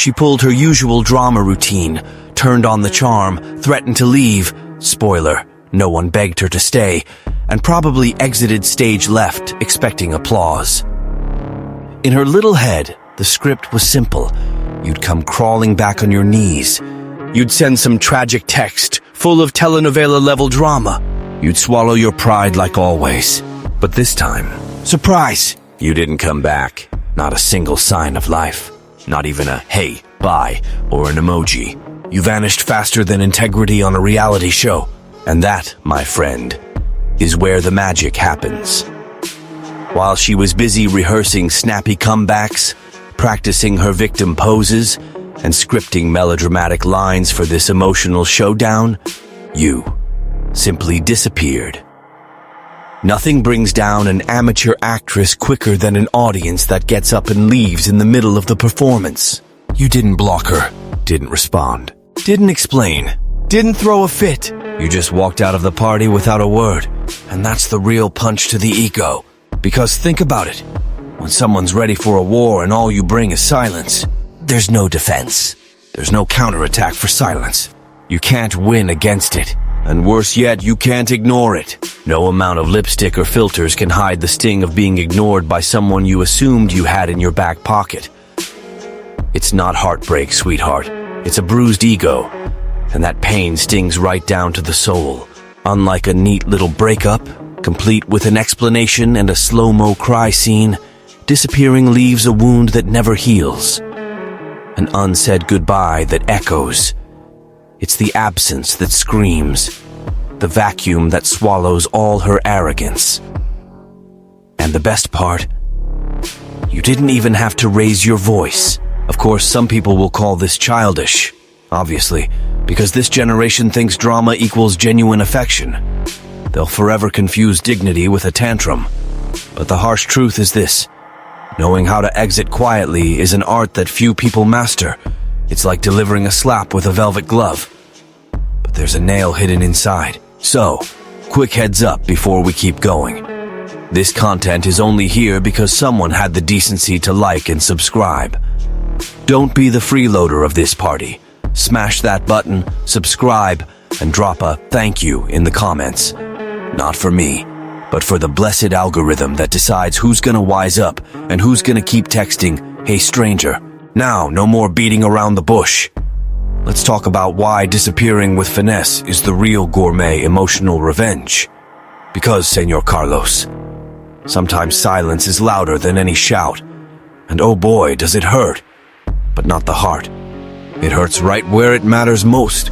She pulled her usual drama routine, turned on the charm, threatened to leave. Spoiler, no one begged her to stay, and probably exited stage left, expecting applause. In her little head, the script was simple. You'd come crawling back on your knees. You'd send some tragic text, full of telenovela-level drama. You'd swallow your pride like always. But this time, surprise! You didn't come back. Not a single sign of life. Not even a hey, bye, or an emoji. You vanished faster than integrity on a reality show. And that, my friend, is where the magic happens. While she was busy rehearsing snappy comebacks, practicing her victim poses, and scripting melodramatic lines for this emotional showdown, you simply disappeared. Nothing brings down an amateur actress quicker than an audience that gets up and leaves in the middle of the performance. You didn't block her, didn't respond, didn't explain, didn't throw a fit. You just walked out of the party without a word. And that's the real punch to the ego. Because think about it. When someone's ready for a war and all you bring is silence, there's no defense. There's no counterattack for silence. You can't win against it. And worse yet, you can't ignore it. No amount of lipstick or filters can hide the sting of being ignored by someone you assumed you had in your back pocket. It's not heartbreak, sweetheart. It's a bruised ego. And that pain stings right down to the soul. Unlike a neat little breakup, complete with an explanation and a slow-mo cry scene, disappearing leaves a wound that never heals. An unsaid goodbye that echoes. It's the absence that screams, the vacuum that swallows all her arrogance. And the best part, you didn't even have to raise your voice. Of course, some people will call this childish, obviously, because this generation thinks drama equals genuine affection. They'll forever confuse dignity with a tantrum. But the harsh truth is this. Knowing how to exit quietly is an art that few people master. It's like delivering a slap with a velvet glove. But there's a nail hidden inside. So, quick heads up before we keep going. This content is only here because someone had the decency to like and subscribe. Don't be the freeloader of this party. Smash that button, subscribe, and drop a thank you in the comments. Not for me, but for the blessed algorithm that decides who's gonna wise up and who's gonna keep texting, "Hey stranger." Now, no more beating around the bush. Let's talk about why disappearing with finesse is the real gourmet emotional revenge. Because, Senor Carlos, sometimes silence is louder than any shout. And oh boy, does it hurt. But not the heart. It hurts right where it matters most.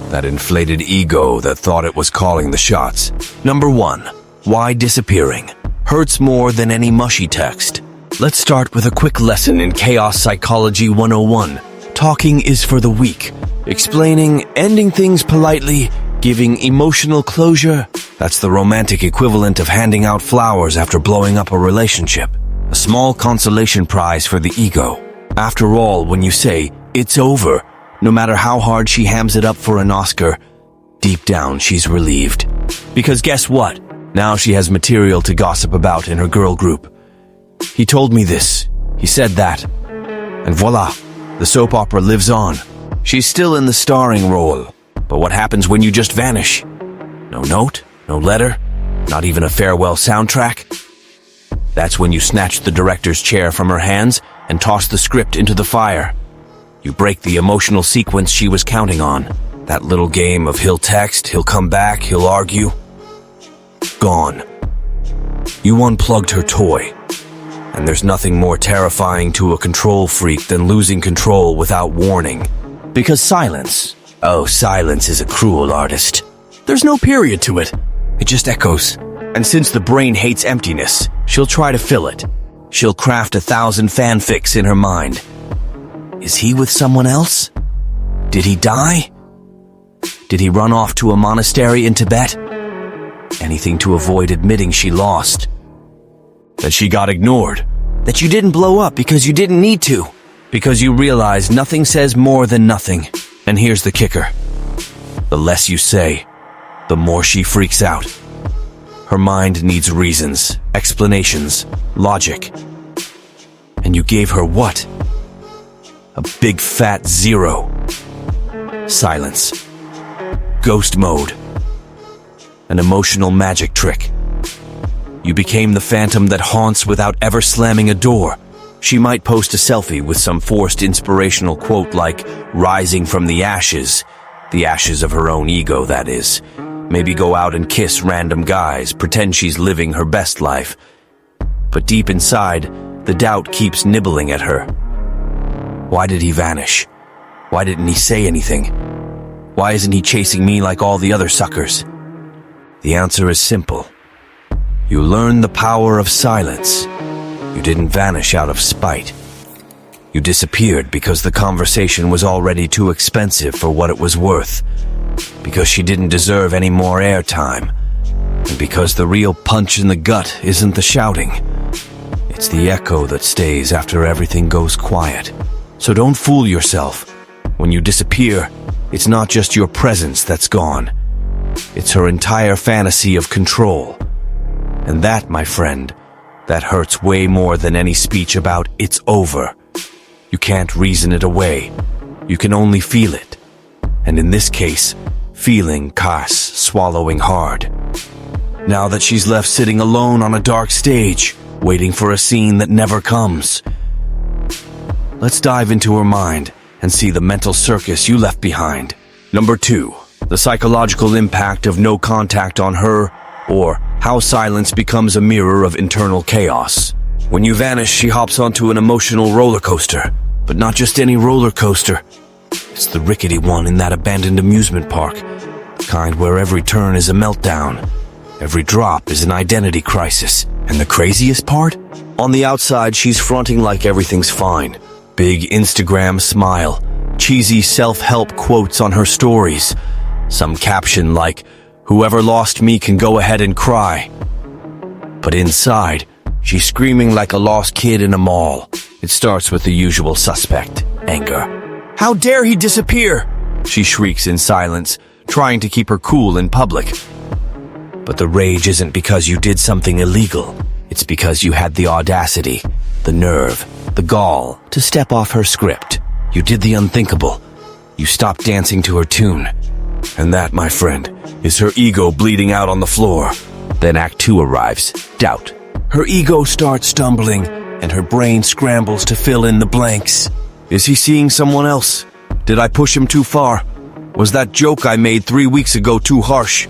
That inflated ego that thought it was calling the shots. Number 1. Why disappearing hurts more than any mushy text. Let's start with a quick lesson in Chaos Psychology 101. Talking is for the weak. Explaining, ending things politely, giving emotional closure. That's the romantic equivalent of handing out flowers after blowing up a relationship. A small consolation prize for the ego. After all, when you say, "It's over," no matter how hard she hams it up for an Oscar, deep down she's relieved. Because guess what? Now she has material to gossip about in her girl group. He told me this, he said that, and voila, the soap opera lives on. She's still in the starring role, but what happens when you just vanish? No note, no letter, not even a farewell soundtrack? That's when you snatch the director's chair from her hands and toss the script into the fire. You break the emotional sequence she was counting on. That little game of he'll text, he'll come back, he'll argue. Gone. You unplugged her toy. And there's nothing more terrifying to a control freak than losing control without warning. Because silence is a cruel artist. There's no period to it. It just echoes. And since the brain hates emptiness, she'll try to fill it. She'll craft 1,000 fanfics in her mind. Is he with someone else? Did he die? Did he run off to a monastery in Tibet? Anything to avoid admitting she lost. That she got ignored. That you didn't blow up because you didn't need to. Because you realize nothing says more than nothing. And here's the kicker. The less you say, the more she freaks out. Her mind needs reasons, explanations, logic. And you gave her what? A big fat 0. Silence. Ghost mode. An emotional magic trick. You became the phantom that haunts without ever slamming a door. She might post a selfie with some forced inspirational quote like, "Rising from the ashes of her own ego, that is. Maybe go out and kiss random guys, pretend she's living her best life. But deep inside, the doubt keeps nibbling at her. Why did he vanish? Why didn't he say anything? Why isn't he chasing me like all the other suckers?" The answer is simple. You learn the power of silence. You didn't vanish out of spite. You disappeared because the conversation was already too expensive for what it was worth. Because she didn't deserve any more airtime. And because the real punch in the gut isn't the shouting. It's the echo that stays after everything goes quiet. So don't fool yourself. When you disappear, it's not just your presence that's gone. It's her entire fantasy of control. And that, my friend, that hurts way more than any speech about "it's over." You can't reason it away. You can only feel it. And in this case, feeling casts swallowing hard. Now that she's left sitting alone on a dark stage, waiting for a scene that never comes. Let's dive into her mind and see the mental circus you left behind. Number 2, the psychological impact of no contact on her, or how silence becomes a mirror of internal chaos. When you vanish, she hops onto an emotional roller coaster, but not just any roller coaster. It's the rickety one in that abandoned amusement park, the kind where every turn is a meltdown, every drop is an identity crisis. And the craziest part? On the outside, she's fronting like everything's fine. Big Instagram smile, cheesy self-help quotes on her stories, some caption like, "Whoever lost me can go ahead and cry." But inside, she's screaming like a lost kid in a mall. It starts with the usual suspect, anger. "How dare he disappear?" she shrieks in silence, trying to keep her cool in public. But the rage isn't because you did something illegal. It's because you had the audacity, the nerve, the gall to step off her script. You did the unthinkable. You stopped dancing to her tune. And that, my friend, is her ego bleeding out on the floor. Then Act 2 arrives, doubt. Her ego starts stumbling, and her brain scrambles to fill in the blanks. Is he seeing someone else? Did I push him too far? Was that joke I made 3 weeks ago too harsh?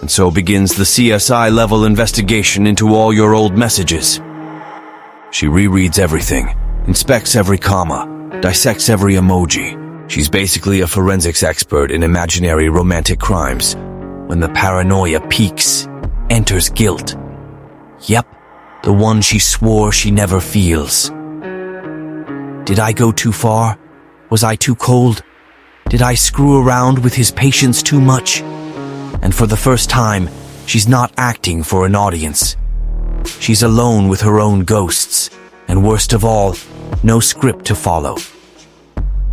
And so begins the CSI-level investigation into all your old messages. She rereads everything, inspects every comma, dissects every emoji. She's basically a forensics expert in imaginary romantic crimes. When the paranoia peaks, enters guilt. Yep, the one she swore she never feels. Did I go too far? Was I too cold? Did I screw around with his patience too much? And for the first time, she's not acting for an audience. She's alone with her own ghosts, and worst of all, no script to follow.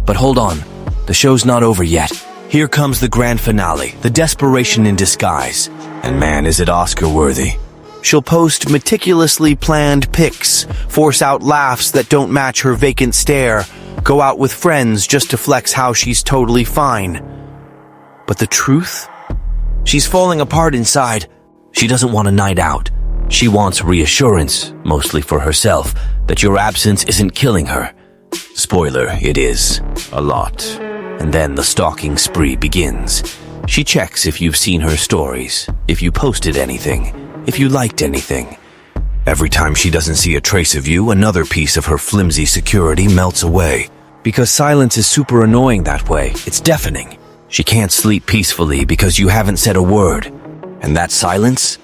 But hold on, the show's not over yet. Here comes the grand finale, the desperation in disguise. And man, is it Oscar-worthy. She'll post meticulously planned pics, force out laughs that don't match her vacant stare, go out with friends just to flex how she's totally fine. But the truth? She's falling apart inside. She doesn't want a night out. She wants reassurance, mostly for herself, that your absence isn't killing her. Spoiler, it is. A lot. And then the stalking spree begins. She checks if you've seen her stories, if you posted anything, if you liked anything. Every time she doesn't see a trace of you, another piece of her flimsy security melts away. Because silence is super annoying that way. It's deafening. She can't sleep peacefully because you haven't said a word. And that silence?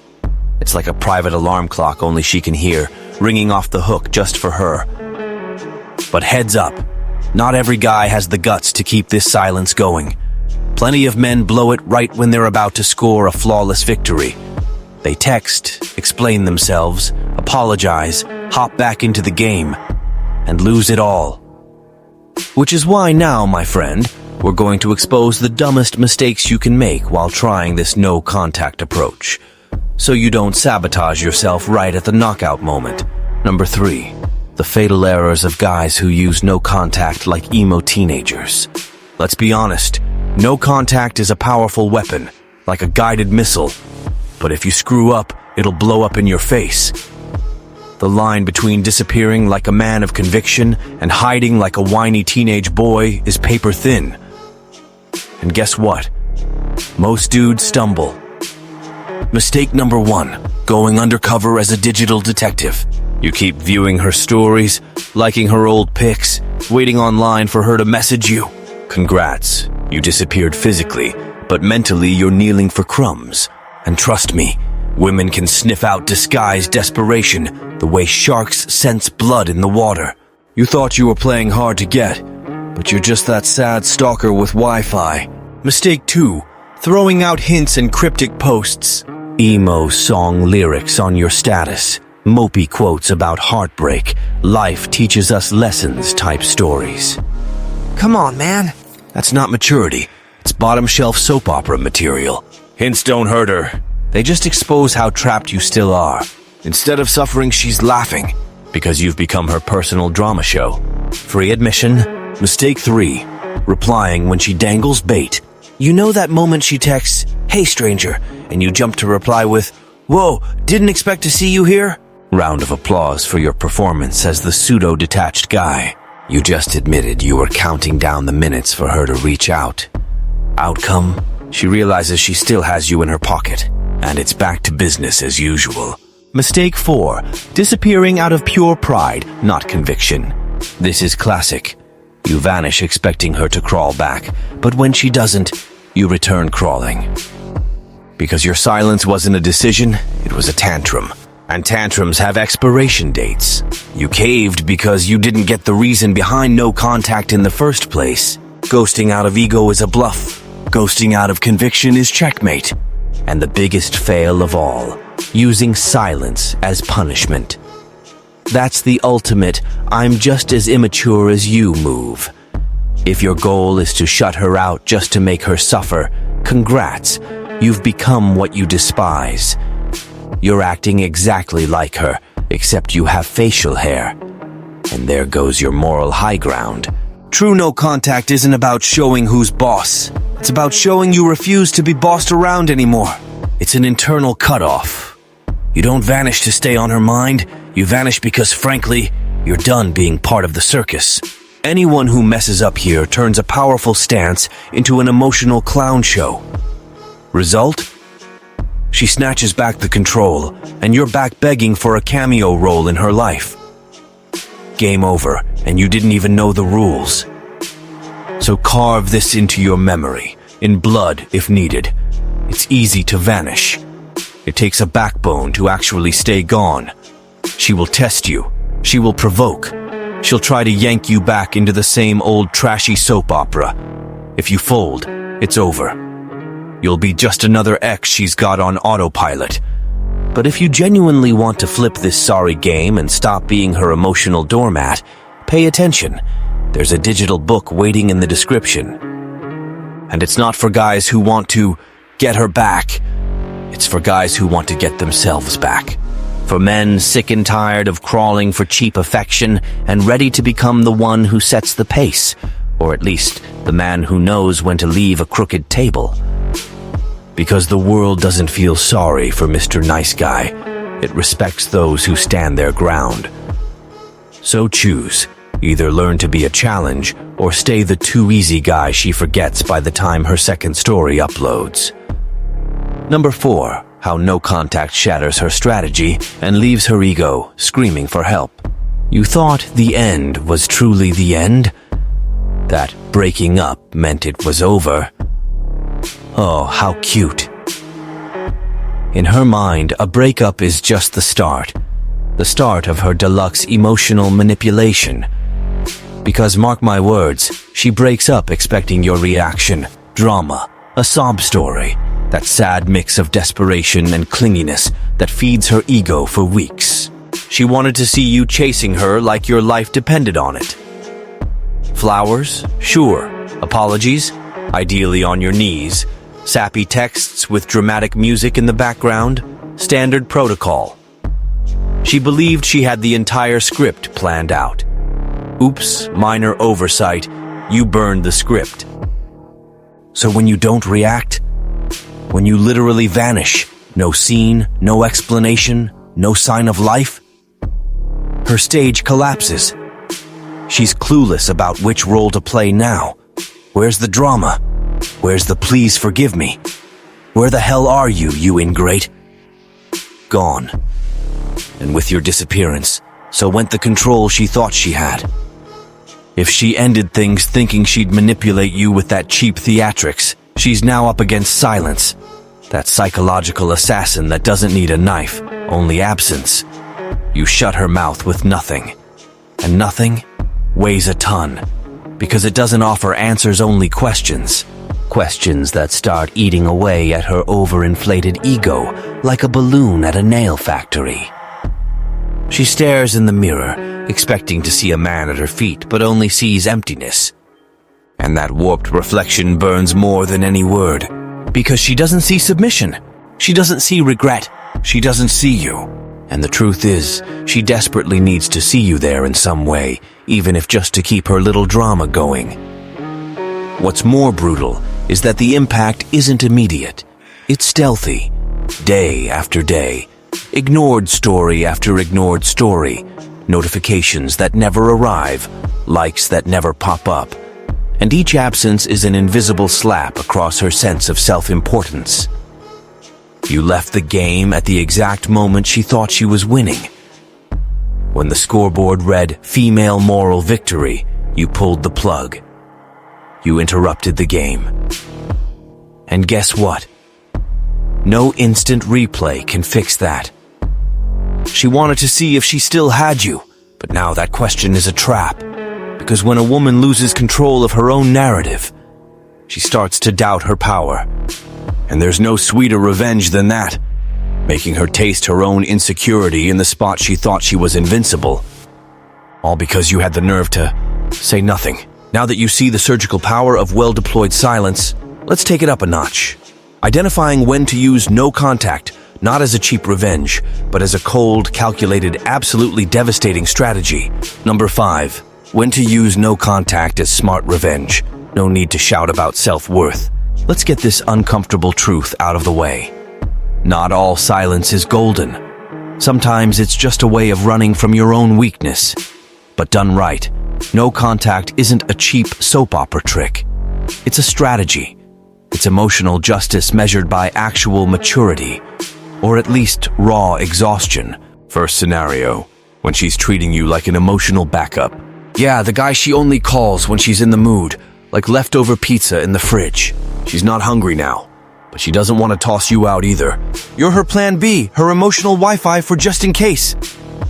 It's like a private alarm clock only she can hear, ringing off the hook just for her. But heads up, not every guy has the guts to keep this silence going. Plenty of men blow it right when they're about to score a flawless victory. They text, explain themselves, apologize, hop back into the game, and lose it all. Which is why now, my friend, we're going to expose the dumbest mistakes you can make while trying this no-contact approach, so you don't sabotage yourself right at the knockout moment. Number 3. The fatal errors of guys who use no contact like emo teenagers. Let's be honest, no contact is a powerful weapon, like a guided missile. But if you screw up, it'll blow up in your face. The line between disappearing like a man of conviction and hiding like a whiny teenage boy is paper thin. And guess what? Most dudes stumble. Mistake number 1, going undercover as a digital detective. You keep viewing her stories, liking her old pics, waiting online for her to message you. Congrats, you disappeared physically, but mentally you're kneeling for crumbs. And trust me, women can sniff out disguised desperation the way sharks sense blood in the water. You thought you were playing hard to get, but you're just that sad stalker with Wi-Fi. Mistake 2, throwing out hints and cryptic posts. Emo song lyrics on your status. Mopey quotes about heartbreak, life teaches us lessons type stories. Come on, man. That's not maturity. It's bottom shelf soap opera material. Hints don't hurt her. They just expose how trapped you still are. Instead of suffering, she's laughing because you've become her personal drama show. Free admission. Mistake 3, replying when she dangles bait. You know that moment she texts, "Hey stranger," and you jump to reply with, "Whoa, didn't expect to see you here?" Round of applause for your performance as the pseudo-detached guy. You just admitted you were counting down the minutes for her to reach out. Outcome? She realizes she still has you in her pocket, and it's back to business as usual. Mistake 4, disappearing out of pure pride, not conviction. This is classic. You vanish expecting her to crawl back, but when she doesn't, you return crawling. Because your silence wasn't a decision, it was a tantrum. And tantrums have expiration dates. You caved because you didn't get the reason behind no contact in the first place. Ghosting out of ego is a bluff. Ghosting out of conviction is checkmate. And the biggest fail of all, using silence as punishment. That's the ultimate, I'm just as immature as you move. If your goal is to shut her out just to make her suffer, congrats, you've become what you despise. You're acting exactly like her, except you have facial hair. And there goes your moral high ground. True no contact isn't about showing who's boss. It's about showing you refuse to be bossed around anymore. It's an internal cutoff. You don't vanish to stay on her mind. You vanish because, frankly, you're done being part of the circus. Anyone who messes up here turns a powerful stance into an emotional clown show. Result? She snatches back the control, and you're back begging for a cameo role in her life. Game over, and you didn't even know the rules. So carve this into your memory, in blood if needed. It's easy to vanish. It takes a backbone to actually stay gone. She will test you. She will provoke. She'll try to yank you back into the same old trashy soap opera. If you fold, it's over. You'll be just another ex she's got on autopilot. But if you genuinely want to flip this sorry game and stop being her emotional doormat, pay attention. There's a digital book waiting in the description. And it's not for guys who want to get her back. It's for guys who want to get themselves back. For men sick and tired of crawling for cheap affection and ready to become the one who sets the pace, or at least the man who knows when to leave a crooked table. Because the world doesn't feel sorry for Mr. Nice Guy. It respects those who stand their ground. So choose. Either learn to be a challenge or stay the too easy guy she forgets by the time her second story uploads. Number 4. How no contact shatters her strategy and leaves her ego screaming for help. You thought the end was truly the end? That breaking up meant it was over? Oh, how cute. In her mind, a breakup is just the start of her deluxe emotional manipulation. Because mark my words, she breaks up expecting your reaction, drama, a sob story, that sad mix of desperation and clinginess that feeds her ego for weeks. She wanted to see you chasing her like your life depended on it. Flowers? Sure. Apologies? Ideally on your knees. Sappy texts with dramatic music in the background? Standard protocol. She believed she had the entire script planned out. Oops, minor oversight, you burned the script. So when you don't react, when you literally vanish, no scene, no explanation, no sign of life, her stage collapses. She's clueless about which role to play now. Where's the drama? Where's the please forgive me? Where the hell are you, you ingrate? Gone. And with your disappearance, so went the control she thought she had. If she ended things thinking she'd manipulate you with that cheap theatrics, she's now up against silence. That psychological assassin that doesn't need a knife, only absence. You shut her mouth with nothing. And nothing weighs a ton, because it doesn't offer answers, only questions. Questions that start eating away at her overinflated ego like a balloon at a nail factory. She stares in the mirror, expecting to see a man at her feet, but only sees emptiness. And that warped reflection burns more than any word, because she doesn't see submission. She doesn't see regret. She doesn't see you. And the truth is, she desperately needs to see you there in some way, even if just to keep her little drama going. What's more brutal is that the impact isn't immediate. It's stealthy, day after day. Ignored story after ignored story, notifications that never arrive, likes that never pop up. And each absence is an invisible slap across her sense of self-importance. You left the game at the exact moment she thought she was winning. When the scoreboard read female moral victory, you pulled the plug. You interrupted the game. And guess what? No instant replay can fix that. She wanted to see if she still had you, but now that question is a trap. Because when a woman loses control of her own narrative, she starts to doubt her power. And there's no sweeter revenge than that, making her taste her own insecurity in the spot she thought she was invincible. All because you had the nerve to say nothing. Now that you see the surgical power of well-deployed silence, let's take it up a notch. Identifying when to use no contact, not as a cheap revenge, but as a cold, calculated, absolutely devastating strategy. Number 5. When to use no contact as smart revenge. No need to shout about self-worth. Let's get this uncomfortable truth out of the way. Not all silence is golden. Sometimes it's just a way of running from your own weakness. But done right, no contact isn't a cheap soap opera trick. It's a strategy. It's emotional justice measured by actual maturity, or at least raw exhaustion. First scenario, when she's treating you like an emotional backup. Yeah, the guy she only calls when she's in the mood, like leftover pizza in the fridge. She's not hungry now, but she doesn't want to toss you out either. You're her plan B, her emotional Wi-Fi for just in case.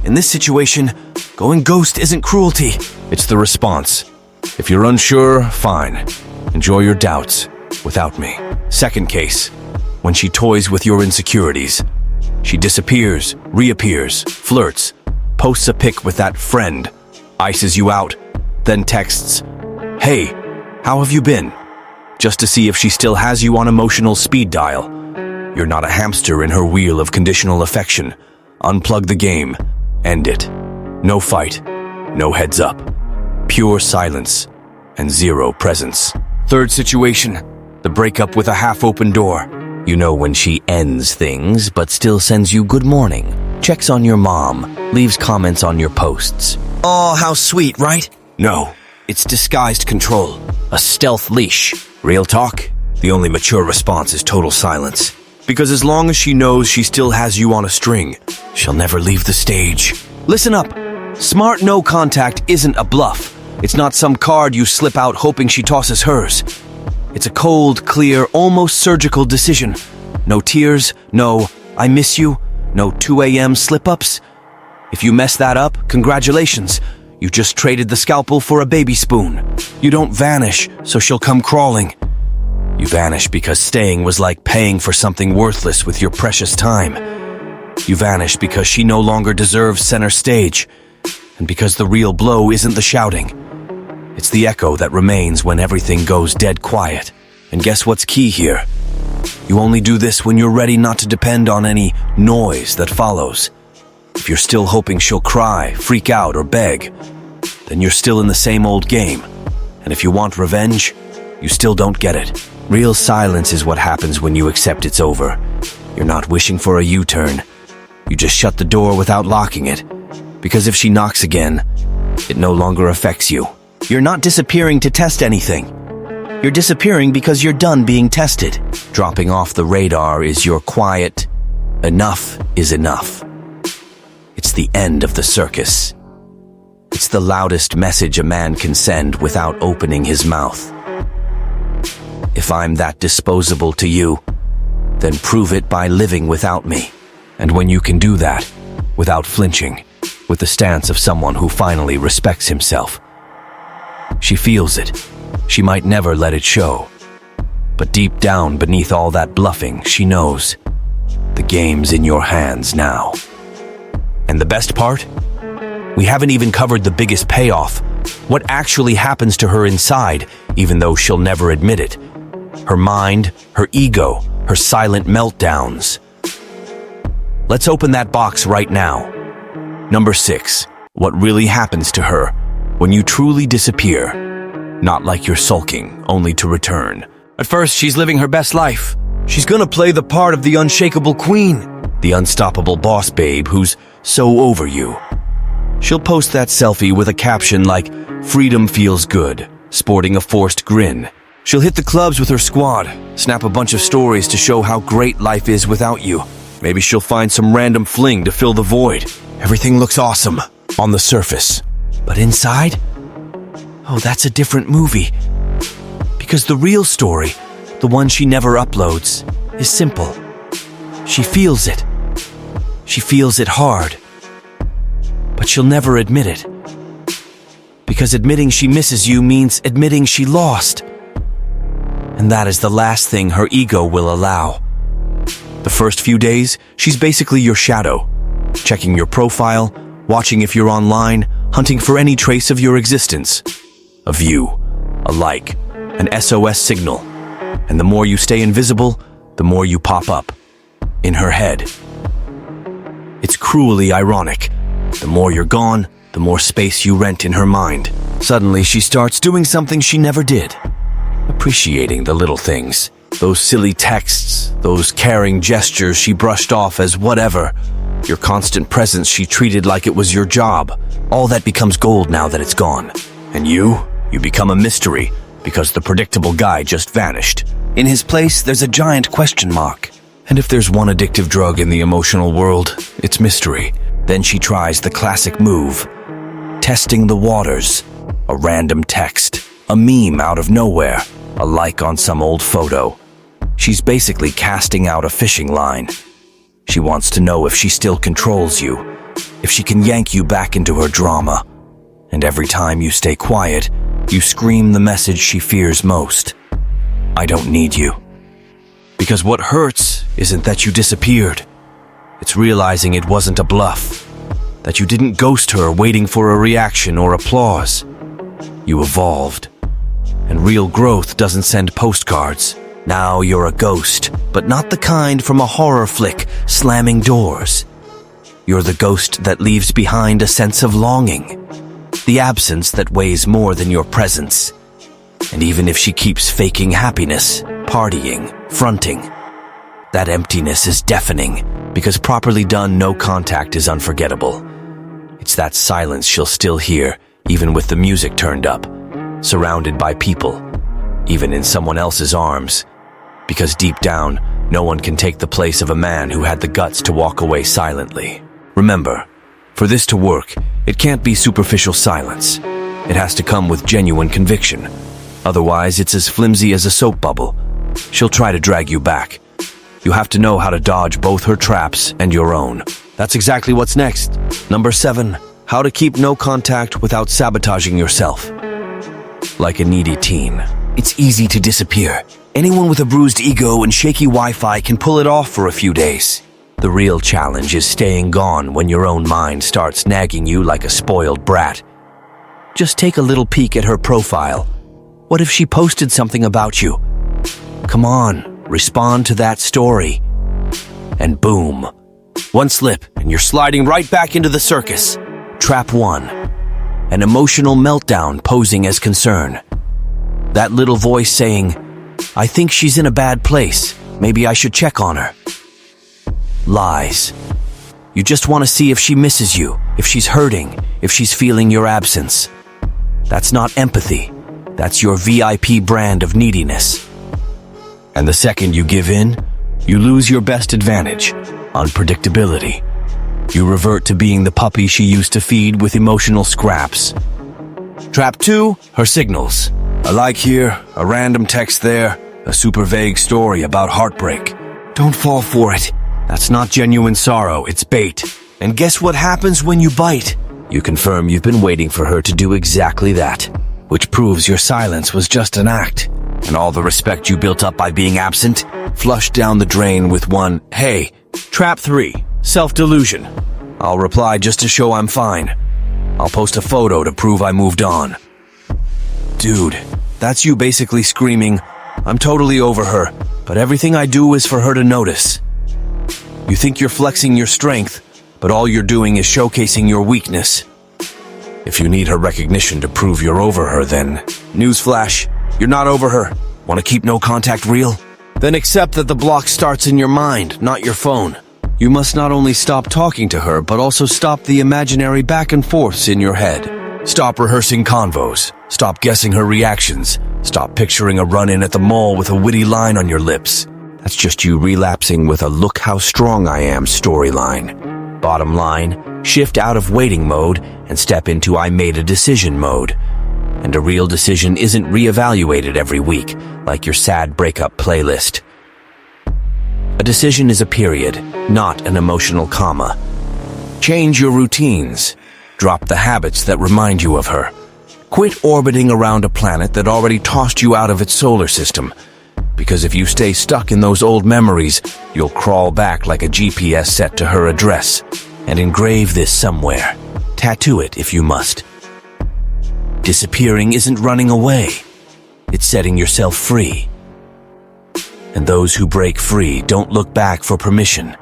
In this situation, going ghost isn't cruelty. It's the response. If you're unsure, fine. Enjoy your doubts, without me. Second case, when she toys with your insecurities. She disappears, reappears, flirts, posts a pic with that friend, ices you out, then texts, "Hey, how have you been?" Just to see if she still has you on emotional speed dial. You're not a hamster in her wheel of conditional affection. Unplug the game. End it. No fight. No heads up. Pure silence. And zero presence. Third situation. The breakup with a half-open door. You know when she ends things, but still sends you good morning, checks on your mom, leaves comments on your posts. Oh, how sweet, right? No. It's disguised control. A stealth leash. Real talk? The only mature response is total silence. Because as long as she knows she still has you on a string, she'll never leave the stage. Listen up. Smart no contact isn't a bluff. It's not some card you slip out hoping she tosses hers. It's a cold, clear, almost surgical decision. No tears, no "I miss you," no 2 a.m. slip-ups. If you mess that up, congratulations. You just traded the scalpel for a baby spoon. You don't vanish, so she'll come crawling. You vanish because staying was like paying for something worthless with your precious time. You vanish because she no longer deserves center stage, and because the real blow isn't the shouting. It's the echo that remains when everything goes dead quiet. And guess what's key here? You only do this when you're ready not to depend on any noise that follows. If you're still hoping she'll cry, freak out, or beg, then you're still in the same old game. And if you want revenge, you still don't get it. Real silence is what happens when you accept it's over. You're not wishing for a U-turn. You just shut the door without locking it. Because if she knocks again, it no longer affects you. You're not disappearing to test anything. You're disappearing because you're done being tested. Dropping off the radar is your quiet, enough is enough. It's the end of the circus. It's the loudest message a man can send without opening his mouth. If I'm that disposable to you, then prove it by living without me. And when you can do that, without flinching, with the stance of someone who finally respects himself. She feels it. She might never let it show. But deep down beneath all that bluffing, she knows. The game's in your hands now. And the best part? We haven't even covered the biggest payoff. What actually happens to her inside, even though she'll never admit it. Her mind, her ego, her silent meltdowns. Let's open that box right now. Number 6. What really happens to her when you truly disappear? Not like you're sulking, only to return. At first, she's living her best life. She's gonna play the part of the unshakable queen, the unstoppable boss babe who's so over you. She'll post that selfie with a caption like, "Freedom feels good," sporting a forced grin. She'll hit the clubs with her squad, snap a bunch of stories to show how great life is without you. Maybe she'll find some random fling to fill the void. Everything looks awesome on the surface. But inside? Oh, that's a different movie. Because the real story, the one she never uploads, is simple. She feels it. She feels it hard. But she'll never admit it. Because admitting she misses you means admitting she lost. And that is the last thing her ego will allow. The first few days, she's basically your shadow, checking your profile, watching if you're online, hunting for any trace of your existence. A view, a like, an SOS signal. And the more you stay invisible, the more you pop up. In her head. It's cruelly ironic. The more you're gone, the more space you rent in her mind. Suddenly, she starts doing something she never did. Appreciating the little things. Those silly texts, those caring gestures she brushed off as whatever. Your constant presence she treated like it was your job. All that becomes gold now that it's gone. And you become a mystery because the predictable guy just vanished. In his place, there's a giant question mark. And if there's one addictive drug in the emotional world, it's mystery. Then she tries the classic move. Testing the waters. A random text. A meme out of nowhere. A like on some old photo. She's basically casting out a fishing line. She wants to know if she still controls you, if she can yank you back into her drama. And every time you stay quiet, you scream the message she fears most. I don't need you. Because what hurts isn't that you disappeared. It's realizing it wasn't a bluff. That you didn't ghost her waiting for a reaction or applause. You evolved. And real growth doesn't send postcards. Now you're a ghost, but not the kind from a horror flick slamming doors. You're the ghost that leaves behind a sense of longing. The absence that weighs more than your presence. And even if she keeps faking happiness, partying, fronting, that emptiness is deafening, because properly done, no contact is unforgettable. It's that silence she'll still hear, even with the music turned up, surrounded by people, even in someone else's arms. Because deep down, no one can take the place of a man who had the guts to walk away silently. Remember, for this to work, it can't be superficial silence. It has to come with genuine conviction. Otherwise, it's as flimsy as a soap bubble. She'll try to drag you back. You have to know how to dodge both her traps and your own. That's exactly what's next. Number 7, how to keep no contact without sabotaging yourself. Like a needy teen, it's easy to disappear. Anyone with a bruised ego and shaky Wi-Fi can pull it off for a few days. The real challenge is staying gone when your own mind starts nagging you like a spoiled brat. Just take a little peek at her profile. What if she posted something about you? Come on, respond to that story. And boom, One slip, and you're sliding right back into the circus. Trap 1. An emotional meltdown posing as concern. That little voice saying, "I think she's in a bad place. Maybe I should check on her." Lies. You just want to see if she misses you, if she's hurting, if she's feeling your absence. That's not empathy. That's your VIP brand of neediness. And the second you give in, you lose your best advantage, unpredictability. You revert to being the puppy she used to feed with emotional scraps. Trap 2, her signals. A like here, a random text there, a super vague story about heartbreak. Don't fall for it. That's not genuine sorrow, it's bait. And guess what happens when you bite? You confirm you've been waiting for her to do exactly that, which proves your silence was just an act. And all the respect you built up by being absent, flushed down the drain with one, "Hey." Trap 3, self-delusion. I'll reply just to show I'm fine. I'll post a photo to prove I moved on. Dude, that's you basically screaming, "I'm totally over her, but everything I do is for her to notice." You think you're flexing your strength, but all you're doing is showcasing your weakness. If you need her recognition to prove you're over her, then newsflash, you're not over her. Want to keep no contact real? Then accept that the block starts in your mind, not your phone. You must not only stop talking to her, but also stop the imaginary back and forths in your head. Stop rehearsing convos. Stop guessing her reactions. Stop picturing a run-in at the mall with a witty line on your lips. That's just you relapsing with a "look how strong I am" storyline. Bottom line, shift out of waiting mode and step into "I made a decision" mode. And a real decision isn't reevaluated every week, like your sad breakup playlist. A decision is a period, not an emotional comma. Change your routines. Drop the habits that remind you of her. Quit orbiting around a planet that already tossed you out of its solar system. Because if you stay stuck in those old memories, you'll crawl back like a GPS set to her address and engrave this somewhere. Tattoo it if you must. Disappearing isn't running away. It's setting yourself free. And those who break free don't look back for permission.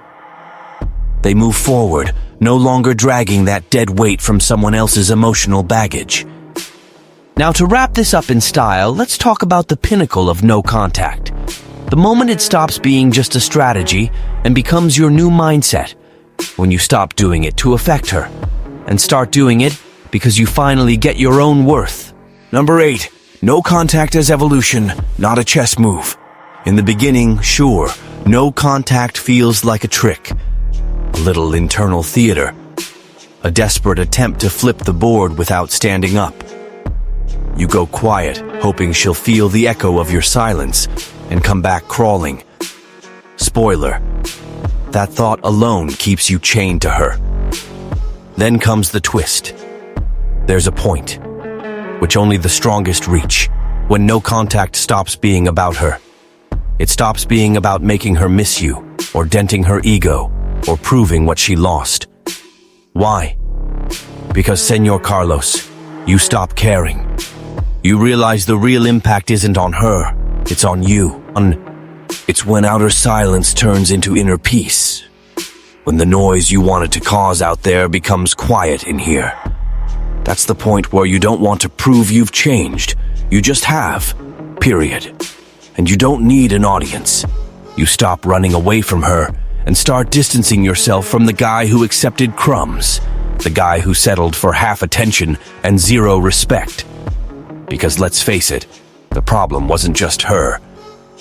They move forward, no longer dragging that dead weight from someone else's emotional baggage. Now, to wrap this up in style, let's talk about the pinnacle of no contact. The moment it stops being just a strategy and becomes your new mindset. When you stop doing it to affect her and start doing it because you finally get your own worth. Number 8, no contact as evolution, not a chess move. In the beginning, sure, no contact feels like a trick. A little internal theater. A desperate attempt to flip the board without standing up. You go quiet, hoping she'll feel the echo of your silence and come back crawling. Spoiler, that thought alone keeps you chained to her. Then comes the twist. There's a point, which only the strongest reach, when no contact stops being about her. It stops being about making her miss you, or denting her ego, or proving what she lost. Why? Because, Senor Carlos, you stop caring. You realize the real impact isn't on her, it's on you. It's when outer silence turns into inner peace. When the noise you wanted to cause out there becomes quiet in here. That's the point where you don't want to prove you've changed. You just have. Period. And you don't need an audience. You stop running away from her and start distancing yourself from the guy who accepted crumbs. The guy who settled for half attention and zero respect. Because let's face it, the problem wasn't just her.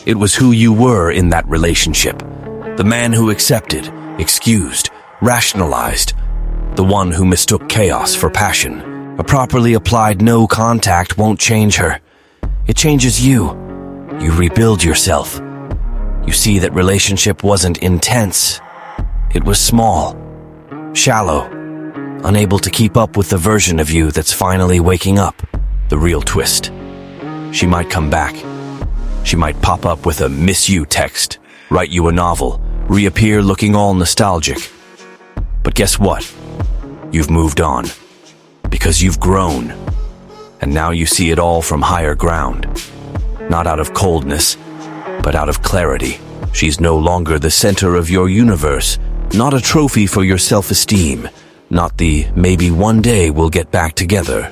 It was who you were in that relationship. The man who accepted, excused, rationalized. The one who mistook chaos for passion. A properly applied no contact won't change her. It changes you. You rebuild yourself. You see that relationship wasn't intense. It was small, shallow, unable to keep up with the version of you that's finally waking up. The real twist. She might come back. She might pop up with a "miss you" text, write you a novel, reappear looking all nostalgic. But guess what? You've moved on. Because you've grown. And now you see it all from higher ground. Not out of coldness, but out of clarity. She's no longer the center of your universe, Not a trophy for your self-esteem, not the maybe one day we'll get back together.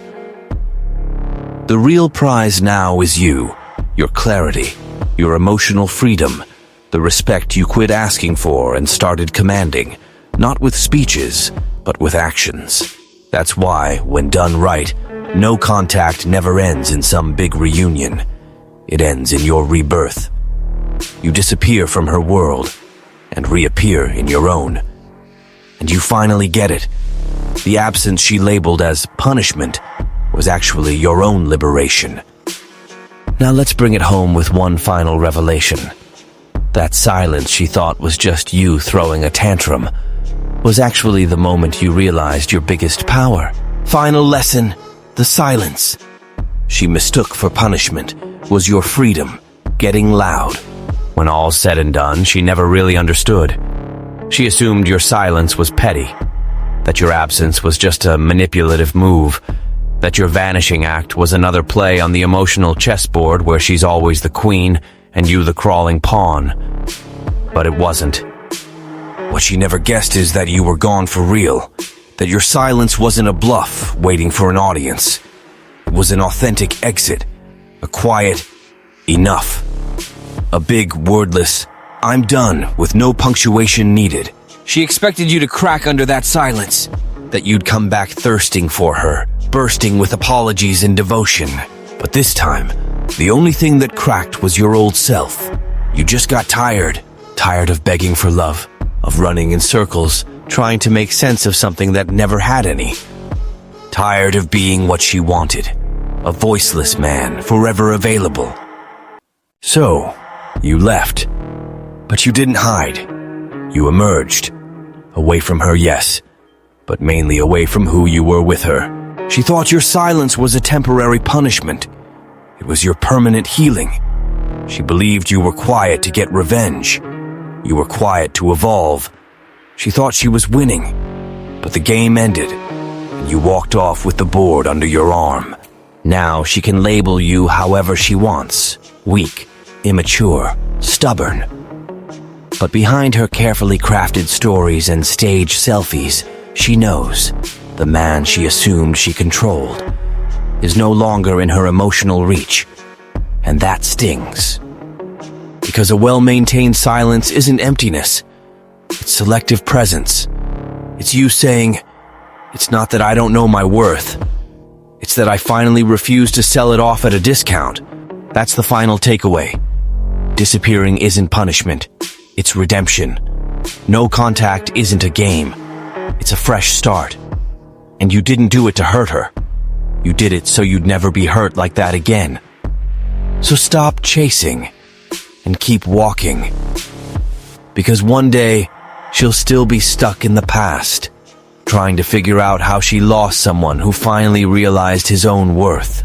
The real prize now is you, your clarity, your emotional freedom, the respect you quit asking for and started commanding, not with speeches, but with actions. That's why, when done right, no contact never ends in some big reunion. It ends in your rebirth. You disappear from her world and reappear in your own. And you finally get it. The absence she labeled as punishment was actually your own liberation. Now let's bring it home with one final revelation. That silence she thought was just you throwing a tantrum was actually the moment you realized your biggest power. Final lesson, the silence she mistook for punishment was your freedom, getting loud. When all's said and done, she never really understood. She assumed your silence was petty, that your absence was just a manipulative move, that your vanishing act was another play on the emotional chessboard where she's always the queen and you the crawling pawn. But it wasn't. What she never guessed is that you were gone for real, that your silence wasn't a bluff waiting for an audience. It was an authentic exit, a quiet enough, a big wordless I'm done with no punctuation needed. She expected you to crack under that silence, that you'd come back thirsting for her, bursting with apologies and devotion. But this time, the only thing that cracked was your old self. You just got tired of begging for love, of running in circles, trying to make sense of something that never had any. Tired of being what she wanted, a voiceless man, forever available. So, you left, but you didn't hide. You emerged, away from her, yes, but mainly away from who you were with her. She thought your silence was a temporary punishment. It was your permanent healing. She believed you were quiet to get revenge. You were quiet to evolve. She thought she was winning, but the game ended, and you walked off with the board under your arm. Now she can label you however she wants, weak, immature, stubborn. But behind her carefully crafted stories and stage selfies, she knows the man she assumed she controlled is no longer in her emotional reach, and that stings. Because a well-maintained silence isn't emptiness, it's selective presence. It's you saying, it's not that I don't know my worth, it's that I finally refuse to sell it off at a discount. That's the final takeaway. Disappearing isn't punishment, it's redemption. No contact isn't a game, it's a fresh start. And you didn't do it to hurt her. You did it so you'd never be hurt like that again. So stop chasing and keep walking. Because one day, she'll still be stuck in the past, trying to figure out how she lost someone who finally realized his own worth.